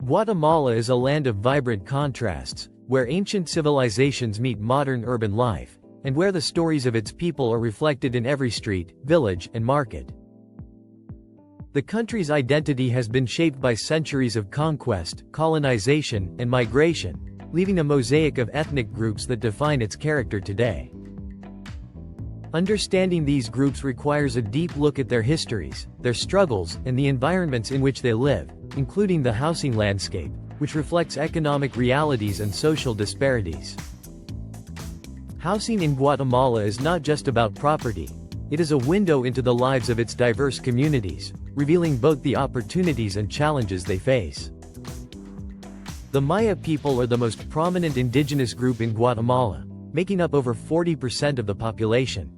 Guatemala is a land of vibrant contrasts, where ancient civilizations meet modern urban life, and where the stories of its people are reflected in every street, village, and market. The country's identity has been shaped by centuries of conquest, colonization, and migration, leaving a mosaic of ethnic groups that define its character today. Understanding these groups requires a deep look at their histories, their struggles, and the environments in which they live, including the housing landscape, which reflects economic realities and social disparities. Housing in Guatemala is not just about property. It is a window into the lives of its diverse communities, revealing both the opportunities and challenges they face. The Maya people are the most prominent indigenous group in Guatemala, making up over 40% of the population.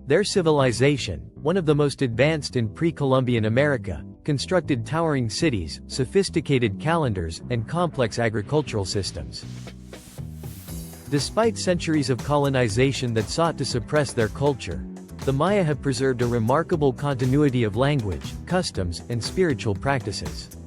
Their civilization, one of the most advanced in pre-Columbian America, constructed towering cities, sophisticated calendars, and complex agricultural systems. Despite centuries of colonization that sought to suppress their culture, the Maya have preserved a remarkable continuity of language, customs, and spiritual practices.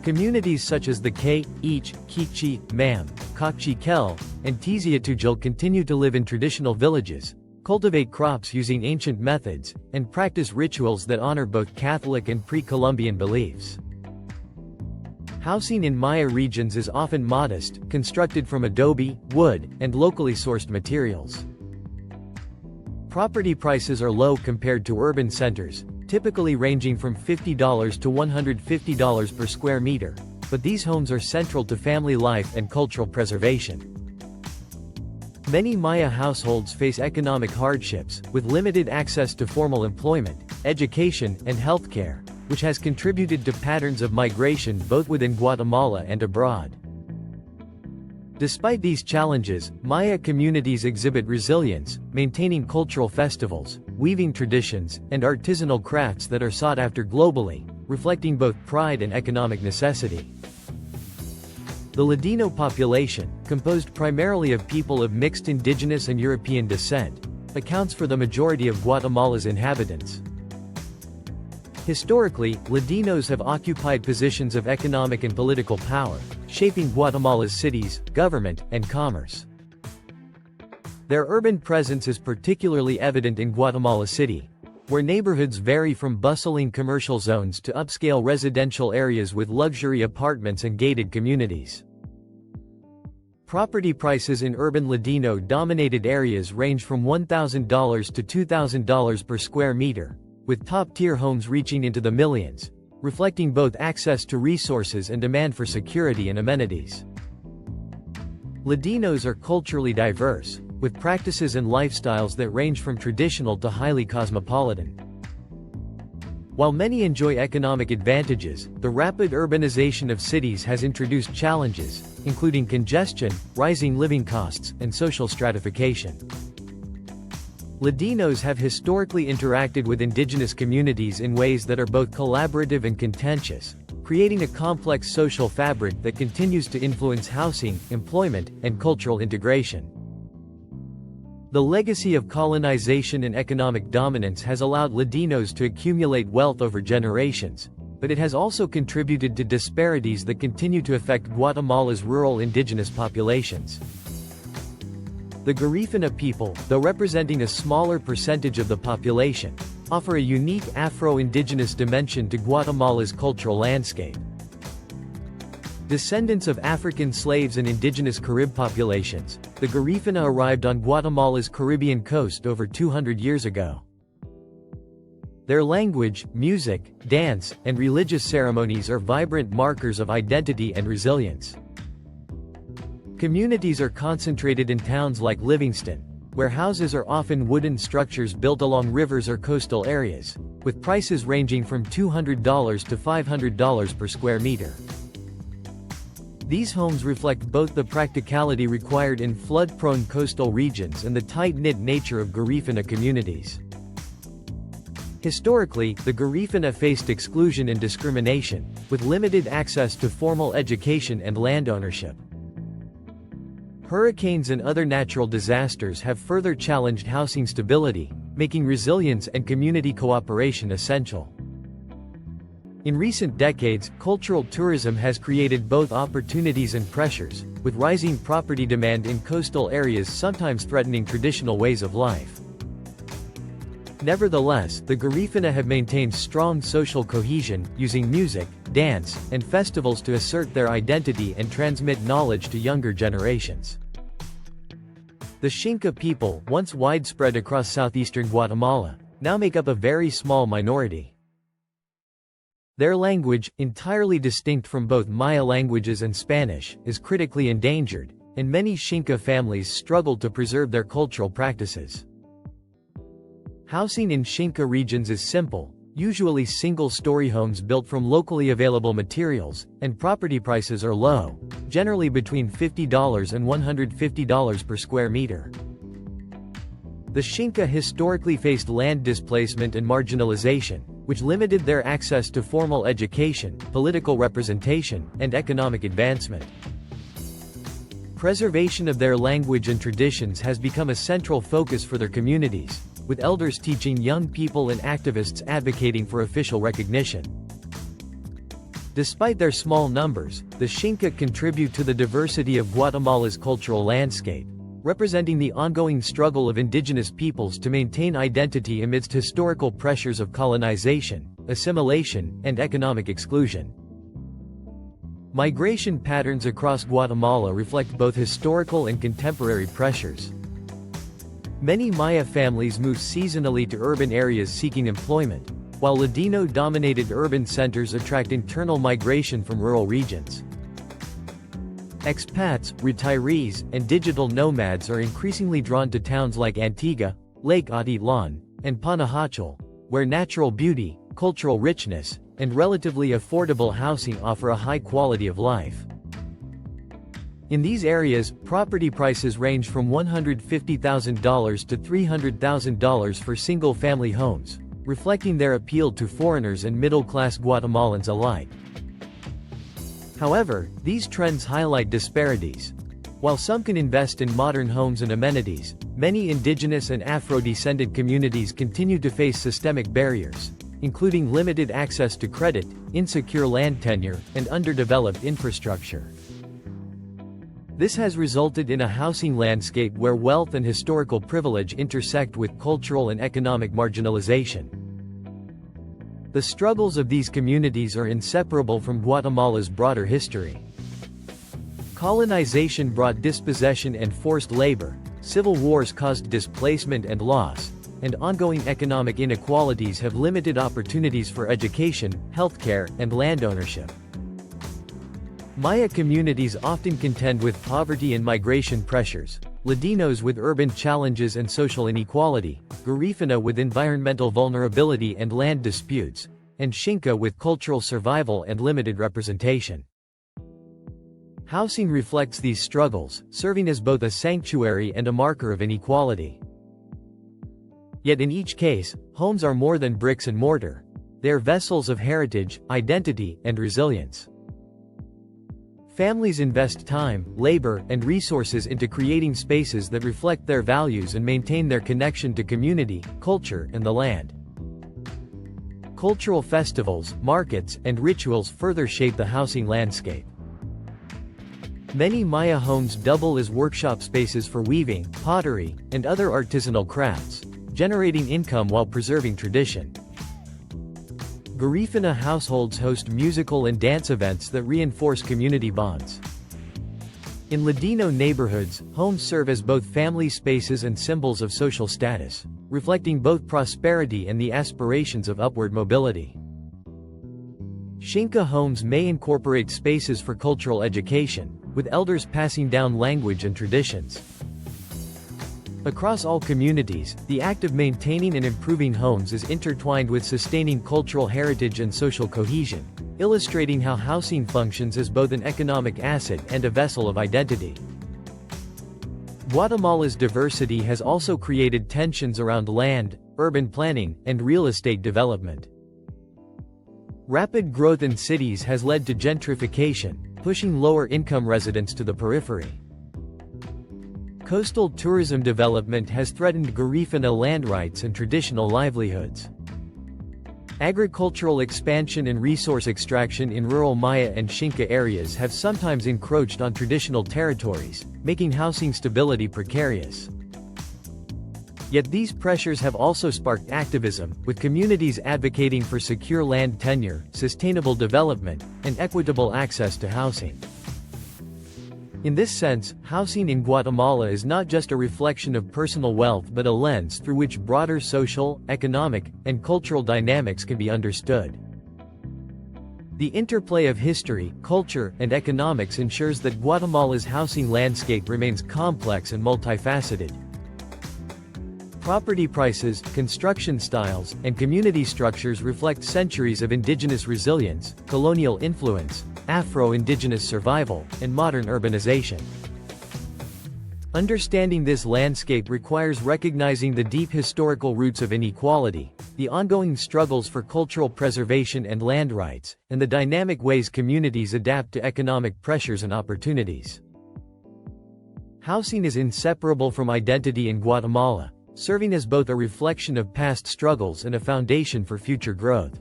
Communities such as the Ke, Ich, Kikchi, Mam, Kakchi-Kel, and Tiziatujil continue to live in traditional villages, cultivate crops using ancient methods, and practice rituals that honor both Catholic and pre-Columbian beliefs. Housing in Maya regions is often modest, constructed from adobe, wood, and locally sourced materials. Property prices are low compared to urban centers, typically ranging from $50 to $150 per square meter, but these homes are central to family life and cultural preservation. Many Maya households face economic hardships, with limited access to formal employment, education, and healthcare, which has contributed to patterns of migration both within Guatemala and abroad. Despite these challenges, Maya communities exhibit resilience, maintaining cultural festivals, weaving traditions, and artisanal crafts that are sought after globally, reflecting both pride and economic necessity. The Ladino population, composed primarily of people of mixed indigenous and European descent, accounts for the majority of Guatemala's inhabitants. Historically, Ladinos have occupied positions of economic and political power, shaping Guatemala's cities, government, and commerce. Their urban presence is particularly evident in Guatemala City, where neighborhoods vary from bustling commercial zones to upscale residential areas with luxury apartments and gated communities. Property prices in urban Ladino-dominated areas range from $1,000 to $2,000 per square meter, with top-tier homes reaching into the millions, reflecting both access to resources and demand for security and amenities. Ladinos are culturally diverse, with practices and lifestyles that range from traditional to highly cosmopolitan. While many enjoy economic advantages, the rapid urbanization of cities has introduced challenges, including congestion, rising living costs, and social stratification. Ladinos have historically interacted with indigenous communities in ways that are both collaborative and contentious, creating a complex social fabric that continues to influence housing, employment, and cultural integration. The legacy of colonization and economic dominance has allowed Ladinos to accumulate wealth over generations, but it has also contributed to disparities that continue to affect Guatemala's rural indigenous populations. The Garifuna people, though representing a smaller percentage of the population, offer a unique Afro-Indigenous dimension to Guatemala's cultural landscape. Descendants of African slaves and indigenous Carib populations, the Garifuna arrived on Guatemala's Caribbean coast over 200 years ago. Their language, music, dance, and religious ceremonies are vibrant markers of identity and resilience. Communities are concentrated in towns like Livingston, where houses are often wooden structures built along rivers or coastal areas, with prices ranging from $200 to $500 per square meter. These homes reflect both the practicality required in flood-prone coastal regions and the tight-knit nature of Garifuna communities. Historically, the Garifuna faced exclusion and discrimination, with limited access to formal education and land ownership. Hurricanes and other natural disasters have further challenged housing stability, making resilience and community cooperation essential. In recent decades, cultural tourism has created both opportunities and pressures, with rising property demand in coastal areas sometimes threatening traditional ways of life. Nevertheless, the Garifuna have maintained strong social cohesion, using music, dance, and festivals to assert their identity and transmit knowledge to younger generations. The Xinca people, once widespread across southeastern Guatemala, now make up a very small minority. Their language, entirely distinct from both Maya languages and Spanish, is critically endangered, and many Xinca families struggle to preserve their cultural practices. Housing in Xinca regions is simple, usually single-story homes built from locally available materials, and property prices are low, generally between $50 and $150 per square meter. The Xinca historically faced land displacement and marginalization, which limited their access to formal education, political representation, and economic advancement. Preservation of their language and traditions has become a central focus for their communities, with elders teaching young people and activists advocating for official recognition. Despite their small numbers, the Xinca contribute to the diversity of Guatemala's cultural landscape, representing the ongoing struggle of indigenous peoples to maintain identity amidst historical pressures of colonization, assimilation, and economic exclusion. Migration patterns across Guatemala reflect both historical and contemporary pressures. Many Maya families move seasonally to urban areas seeking employment, while Ladino-dominated urban centers attract internal migration from rural regions. Expats, retirees, and digital nomads are increasingly drawn to towns like Antigua, Lake Atitlan, and Panajachel, where natural beauty, cultural richness, and relatively affordable housing offer a high quality of life. In these areas, property prices range from $150,000 to $300,000 for single-family homes, reflecting their appeal to foreigners and middle-class Guatemalans alike. However, these trends highlight disparities. While some can invest in modern homes and amenities, many indigenous and Afro-descendant communities continue to face systemic barriers, including limited access to credit, insecure land tenure, and underdeveloped infrastructure. This has resulted in a housing landscape where wealth and historical privilege intersect with cultural and economic marginalization. The struggles of these communities are inseparable from Guatemala's broader history. Colonization brought dispossession and forced labor, civil wars caused displacement and loss, and ongoing economic inequalities have limited opportunities for education, healthcare, and land ownership. Maya communities often contend with poverty and migration pressures, Ladinos with urban challenges and social inequality, Garifuna with environmental vulnerability and land disputes, and Xinca with cultural survival and limited representation. Housing reflects these struggles, serving as both a sanctuary and a marker of inequality. Yet in each case, homes are more than bricks and mortar. They are vessels of heritage, identity, and resilience. Families invest time, labor, and resources into creating spaces that reflect their values and maintain their connection to community, culture, and the land. Cultural festivals, markets, and rituals further shape the housing landscape. Many Maya homes double as workshop spaces for weaving, pottery, and other artisanal crafts, generating income while preserving tradition. Garifuna households host musical and dance events that reinforce community bonds. In Ladino neighborhoods, homes serve as both family spaces and symbols of social status, reflecting both prosperity and the aspirations of upward mobility. Xinca homes may incorporate spaces for cultural education, with elders passing down language and traditions. Across all communities, the act of maintaining and improving homes is intertwined with sustaining cultural heritage and social cohesion, illustrating how housing functions as both an economic asset and a vessel of identity. Guatemala's diversity has also created tensions around land, urban planning, and real estate development. Rapid growth in cities has led to gentrification, pushing lower-income residents to the periphery. Coastal tourism development has threatened Garifuna land rights and traditional livelihoods. Agricultural expansion and resource extraction in rural Maya and Xinca areas have sometimes encroached on traditional territories, making housing stability precarious. Yet these pressures have also sparked activism, with communities advocating for secure land tenure, sustainable development, and equitable access to housing. In this sense, housing in Guatemala is not just a reflection of personal wealth but a lens through which broader social, economic, and cultural dynamics can be understood. The interplay of history, culture, and economics ensures that Guatemala's housing landscape remains complex and multifaceted. Property prices, construction styles, and community structures reflect centuries of indigenous resilience, colonial influence, Afro-Indigenous survival, and modern urbanization. Understanding this landscape requires recognizing the deep historical roots of inequality, the ongoing struggles for cultural preservation and land rights, and the dynamic ways communities adapt to economic pressures and opportunities. Housing is inseparable from identity in Guatemala, serving as both a reflection of past struggles and a foundation for future growth.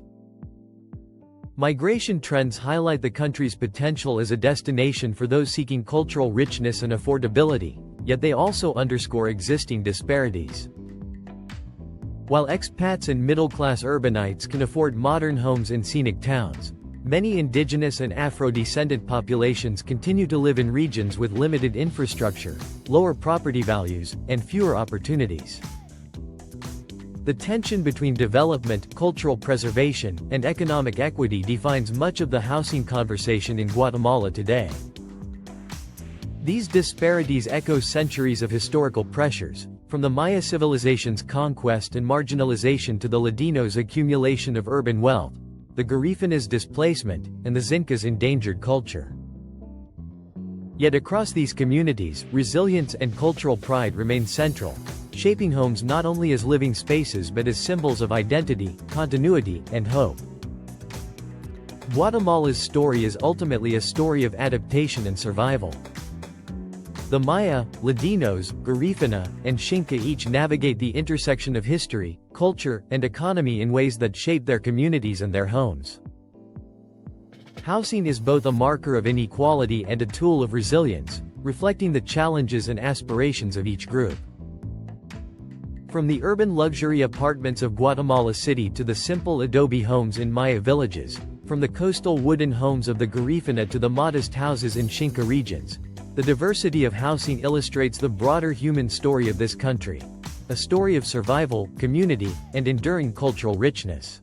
Migration trends highlight the country's potential as a destination for those seeking cultural richness and affordability, yet they also underscore existing disparities. While expats and middle-class urbanites can afford modern homes in scenic towns, many indigenous and Afro-descendant populations continue to live in regions with limited infrastructure, lower property values, and fewer opportunities. The tension between development, cultural preservation, and economic equity defines much of the housing conversation in Guatemala today. These disparities echo centuries of historical pressures, from the Maya civilization's conquest and marginalization to the Ladinos' accumulation of urban wealth, the Garifana's displacement, and the Xinca's endangered culture. Yet across these communities, resilience and cultural pride remain central, shaping homes not only as living spaces but as symbols of identity, continuity, and hope. Guatemala's story is ultimately a story of adaptation and survival. The Maya, Ladinos, Garifuna, and Xinca each navigate the intersection of history, culture, and economy in ways that shape their communities and their homes. Housing is both a marker of inequality and a tool of resilience, reflecting the challenges and aspirations of each group. From the urban luxury apartments of Guatemala City to the simple adobe homes in Maya villages, from the coastal wooden homes of the Garifuna to the modest houses in Xinca regions, the diversity of housing illustrates the broader human story of this country, a story of survival, community, and enduring cultural richness.